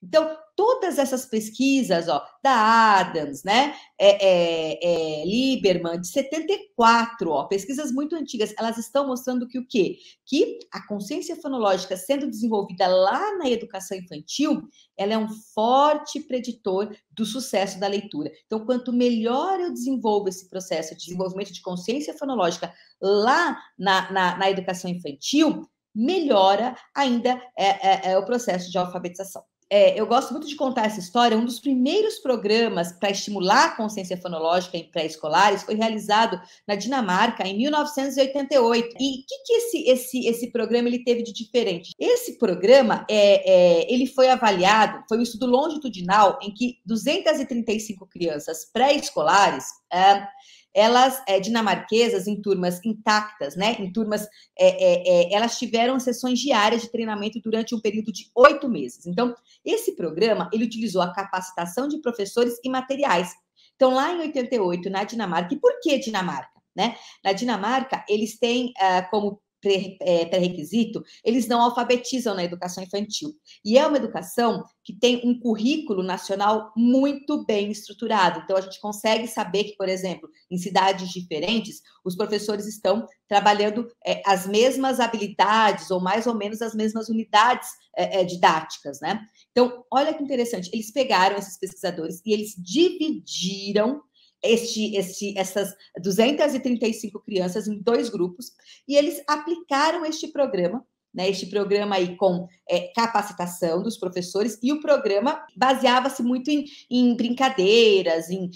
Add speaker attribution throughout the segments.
Speaker 1: Então, todas essas pesquisas, ó, da Adams, né, Lieberman, de 74, ó, pesquisas muito antigas, elas estão mostrando que o quê? Que a consciência fonológica sendo desenvolvida lá na educação infantil, ela é um forte preditor do sucesso da leitura. Então, quanto melhor eu desenvolvo esse processo de desenvolvimento de consciência fonológica lá na educação infantil, melhora ainda o processo de alfabetização. Eu gosto muito de contar essa história. Um dos primeiros programas para estimular a consciência fonológica em pré-escolares foi realizado na Dinamarca em 1988. E o que esse programa ele teve de diferente? Esse programa ele foi avaliado, foi um estudo longitudinal em que 235 crianças pré-escolares elas, dinamarquesas, em turmas intactas, né? Em turmas, elas tiveram sessões diárias de treinamento durante um período de 8 meses. Então, esse programa, ele utilizou a capacitação de professores e materiais. Então, lá em 88, na Dinamarca, e por que Dinamarca? Né? Na Dinamarca, eles têm como pré-requisito, eles não alfabetizam na educação infantil. E é uma educação que tem um currículo nacional muito bem estruturado. Então, a gente consegue saber que, por exemplo, em cidades diferentes, os professores estão trabalhando as mesmas habilidades ou mais ou menos as mesmas unidades didáticas, né? Então, olha que interessante, eles pegaram esses pesquisadores e eles dividiram essas 235 crianças em 2 grupos, e eles aplicaram este programa, né? Este programa aí com capacitação dos professores, e o programa baseava-se muito em brincadeiras, em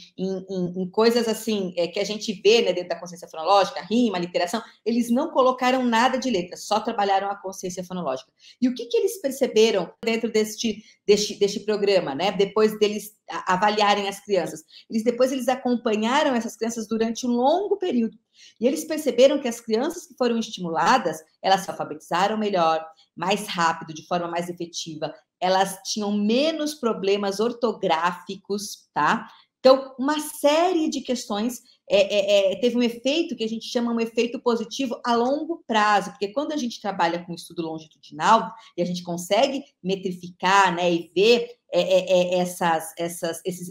Speaker 1: coisas assim que a gente vê, né, dentro da consciência fonológica, rima, literação. Eles não colocaram nada de letra, só trabalharam a consciência fonológica. E o que eles perceberam dentro deste programa, né? Depois deles avaliarem as crianças, depois eles acompanharam essas crianças durante um longo período. E eles perceberam que as crianças que foram estimuladas, elas se alfabetizaram melhor, mais rápido, de forma mais efetiva, elas tinham menos problemas ortográficos, tá? Então, uma série de questões teve um efeito que a gente chama um efeito positivo a longo prazo, porque quando a gente trabalha com estudo longitudinal e a gente consegue metrificar, né, e ver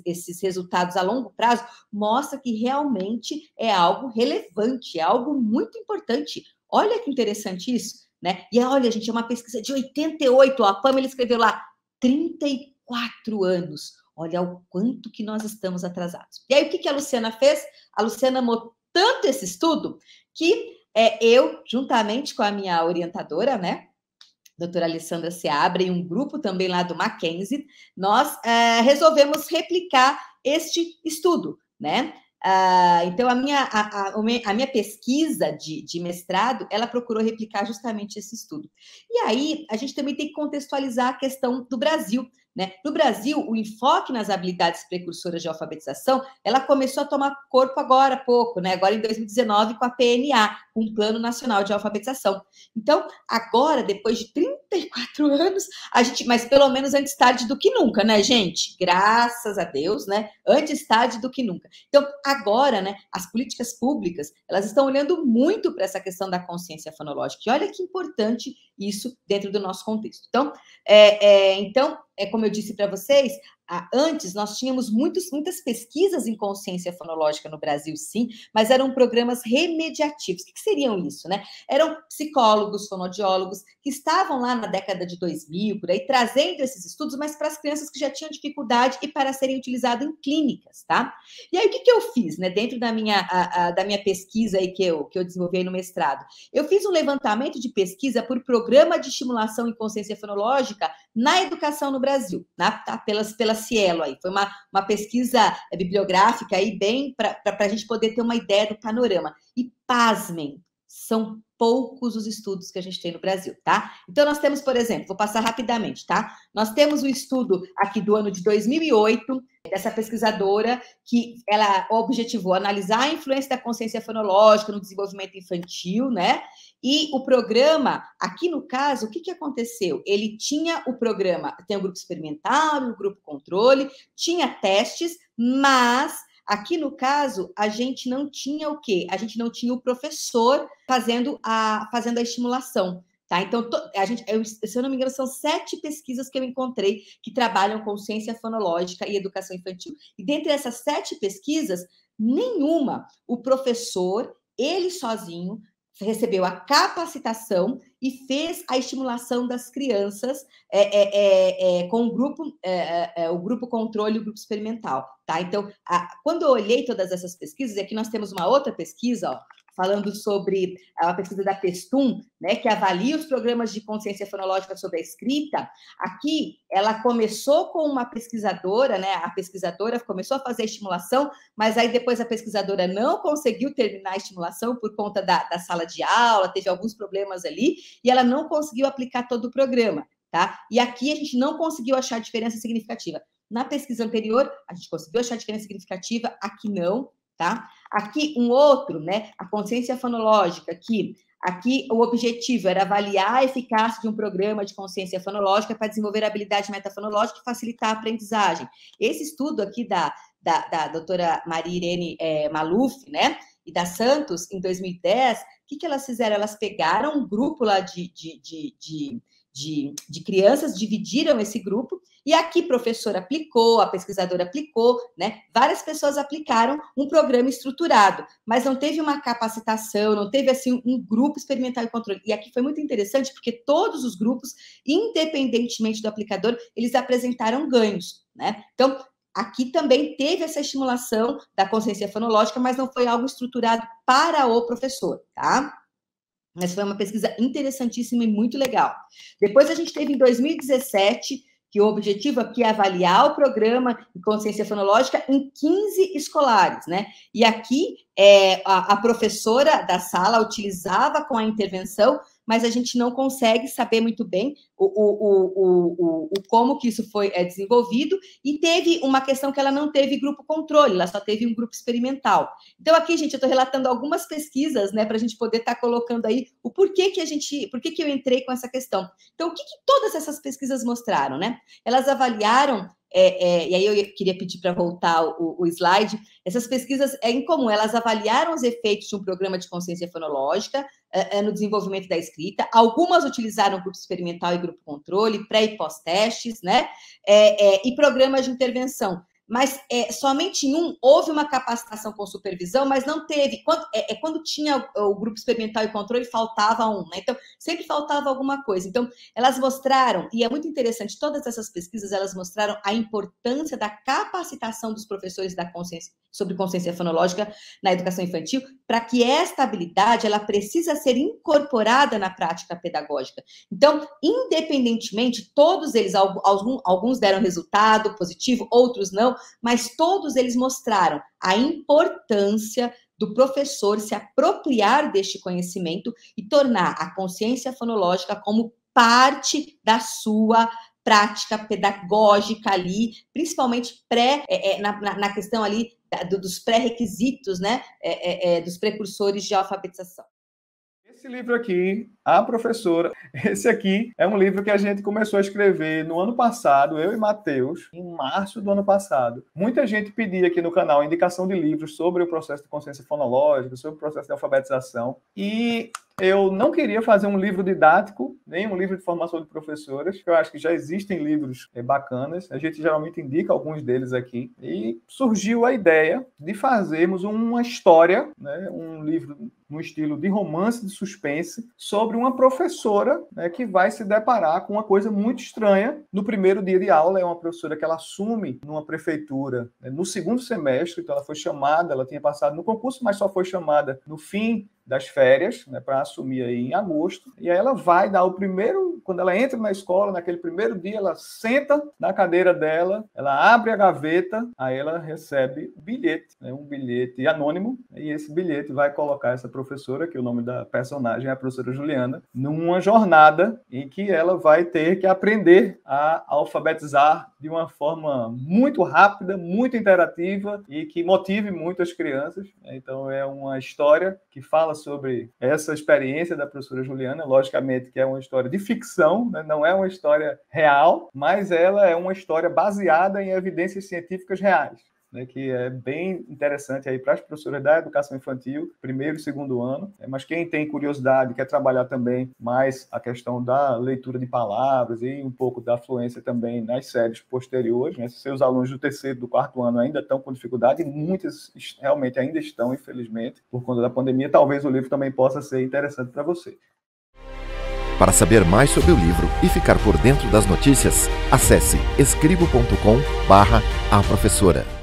Speaker 1: esses resultados a longo prazo, mostra que realmente é algo relevante, é algo muito importante. Olha que interessante isso, né? E olha, gente, é uma pesquisa de 88, a Pamela escreveu lá 34 anos. Olha o quanto que nós estamos atrasados. E aí, o que a Luciana fez? A Luciana amou tanto esse estudo que eu, juntamente com a minha orientadora, né, doutora Alessandra Seabra, e um grupo também lá do Mackenzie, nós resolvemos replicar este estudo, né? Então, a minha pesquisa de mestrado, ela procurou replicar justamente esse estudo. E aí, a gente também tem que contextualizar a questão do Brasil, né? No Brasil, o enfoque nas habilidades precursoras de alfabetização, ela começou a tomar corpo agora há pouco, né? Agora em 2019, com a PNA, com o Plano Nacional de Alfabetização. Então, agora, depois de 34 anos, mas pelo menos antes tarde do que nunca, né, gente? Graças a Deus, né? Antes tarde do que nunca. Então, agora, né, as políticas públicas, elas estão olhando muito para essa questão da consciência fonológica. E olha que importante isso dentro do nosso contexto. Então, como eu disse para vocês, antes nós tínhamos muitas pesquisas em consciência fonológica no Brasil, sim, mas eram programas remediativos. O que seriam isso, né? Eram psicólogos, fonoaudiólogos, que estavam lá na década de 2000, por aí, trazendo esses estudos, mas para as crianças que já tinham dificuldade e para serem utilizados em clínicas, tá? E aí, o que eu fiz, né, dentro da minha pesquisa aí que eu desenvolvi aí no mestrado? Eu fiz um levantamento de pesquisa por programa de estimulação em consciência fonológica na educação no Brasil, tá? Pela Cielo aí. Foi uma pesquisa bibliográfica aí, bem para a gente poder ter uma ideia do panorama. E pasmem, são poucos os estudos que a gente tem no Brasil, tá? Então, nós temos, por exemplo, vou passar rapidamente, tá? Nós temos um estudo aqui do ano de 2008, dessa pesquisadora, que ela objetivou analisar a influência da consciência fonológica no desenvolvimento infantil, né? E o programa, aqui no caso, o que aconteceu? Ele tinha o programa, tem o grupo experimental, o grupo controle, tinha testes, mas aqui no caso, a gente não tinha o quê? A gente não tinha o professor fazendo a estimulação. Tá? Então, se eu não me engano, são 7 pesquisas que eu encontrei que trabalham com ciência fonológica e educação infantil. E dentre essas 7 pesquisas, nenhuma o professor, ele sozinho, recebeu a capacitação e fez a estimulação das crianças com o grupo controle e o grupo experimental. Tá? Então, quando eu olhei todas essas pesquisas, e aqui nós temos uma outra pesquisa, ó, falando sobre a pesquisa da Pestum, né, que avalia os programas de consciência fonológica sobre a escrita. Aqui, ela começou com uma pesquisadora, né, a pesquisadora começou a fazer a estimulação, mas aí depois a pesquisadora não conseguiu terminar a estimulação por conta da sala de aula, teve alguns problemas ali, e ela não conseguiu aplicar todo o programa, tá? E aqui a gente não conseguiu achar diferença significativa. Na pesquisa anterior, a gente conseguiu achar diferença significativa, aqui não, tá? Aqui um outro, né? A consciência fonológica, que aqui o objetivo era avaliar a eficácia de um programa de consciência fonológica para desenvolver a habilidade metafonológica e facilitar a aprendizagem. Esse estudo aqui da doutora Maria Irene Maluf, né? E da Santos, em 2010, o que elas fizeram? Elas pegaram um grupo lá de crianças, dividiram esse grupo, e aqui a professora aplicou, a pesquisadora aplicou, né? Várias pessoas aplicaram um programa estruturado, mas não teve uma capacitação, não teve, assim, um grupo experimental e controle. E aqui foi muito interessante, porque todos os grupos, independentemente do aplicador, eles apresentaram ganhos, né? Então, aqui também teve essa estimulação da consciência fonológica, mas não foi algo estruturado para o professor, tá? Mas foi uma pesquisa interessantíssima e muito legal. Depois a gente teve em 2017, que o objetivo aqui é avaliar o programa de consciência fonológica em 15 escolares, né? E aqui a professora da sala utilizava com a intervenção, mas a gente não consegue saber muito bem como que isso foi desenvolvido, e teve uma questão que ela não teve grupo controle, ela só teve um grupo experimental. Então, aqui, gente, eu estou relatando algumas pesquisas, né, para a gente poder estar colocando aí o porquê que eu entrei com essa questão. Então, o que todas essas pesquisas mostraram, né? Elas avaliaram, e aí eu queria pedir para voltar o slide. Essas pesquisas é incomum, elas avaliaram os efeitos de um programa de consciência fonológica no desenvolvimento da escrita. Algumas utilizaram grupo experimental e grupo controle, pré e pós-testes, né? E programas de intervenção. Mas somente em um houve uma capacitação com supervisão, mas não teve. Quando tinha o grupo experimental e controle, faltava um, né? Então, sempre faltava alguma coisa. Então, elas mostraram, e é muito interessante, todas essas pesquisas, elas mostraram a importância da capacitação dos professores sobre consciência fonológica na educação infantil, para que esta habilidade, ela precisa ser incorporada na prática pedagógica. Então, independentemente, todos eles, alguns deram resultado positivo, outros não, mas todos eles mostraram a importância do professor se apropriar deste conhecimento e tornar a consciência fonológica como parte da sua prática pedagógica ali, principalmente na questão ali dos pré-requisitos, né, dos precursores de alfabetização.
Speaker 2: Esse livro aqui, A Professora, esse aqui é um livro que a gente começou a escrever no ano passado, eu e Matheus, em março do ano passado. Muita gente pedia aqui no canal indicação de livros sobre o processo de consciência fonológica, sobre o processo de alfabetização, e eu não queria fazer um livro didático, nem um livro de formação de professores, que eu acho que já existem livros bacanas, a gente geralmente indica alguns deles aqui, e surgiu a ideia de fazermos uma história, né, um livro no estilo de romance de suspense, sobre uma professora, né, que vai se deparar com uma coisa muito estranha no primeiro dia de aula. É uma professora que ela assume numa prefeitura, né, no segundo semestre, então ela foi chamada, ela tinha passado no concurso, mas só foi chamada no fim das férias, né, para assumir aí em agosto, e aí ela vai dar quando ela entra na escola, naquele primeiro dia, ela senta na cadeira dela, ela abre a gaveta, aí ela recebe um bilhete, né, um bilhete anônimo, e esse bilhete vai colocar essa professora, que o nome da personagem é a professora Juliana, numa jornada em que ela vai ter que aprender a alfabetizar de uma forma muito rápida, muito interativa e que motive muito as crianças. Então é uma história que fala sobre essa experiência da professora Juliana, logicamente que é uma história de ficção, né? Não é uma história real, mas ela é uma história baseada em evidências científicas reais. né, que é bem interessante aí para as professoras da educação infantil, primeiro e segundo ano, mas quem tem curiosidade, quer trabalhar também mais a questão da leitura de palavras e um pouco da fluência também nas séries posteriores, né, se seus alunos do terceiro, do quarto ano ainda estão com dificuldade, e muitas realmente ainda estão, infelizmente, por conta da pandemia, talvez o livro também possa ser interessante para você.
Speaker 3: Para saber mais sobre o livro e ficar por dentro das notícias, acesse escribo.com/aprofessora.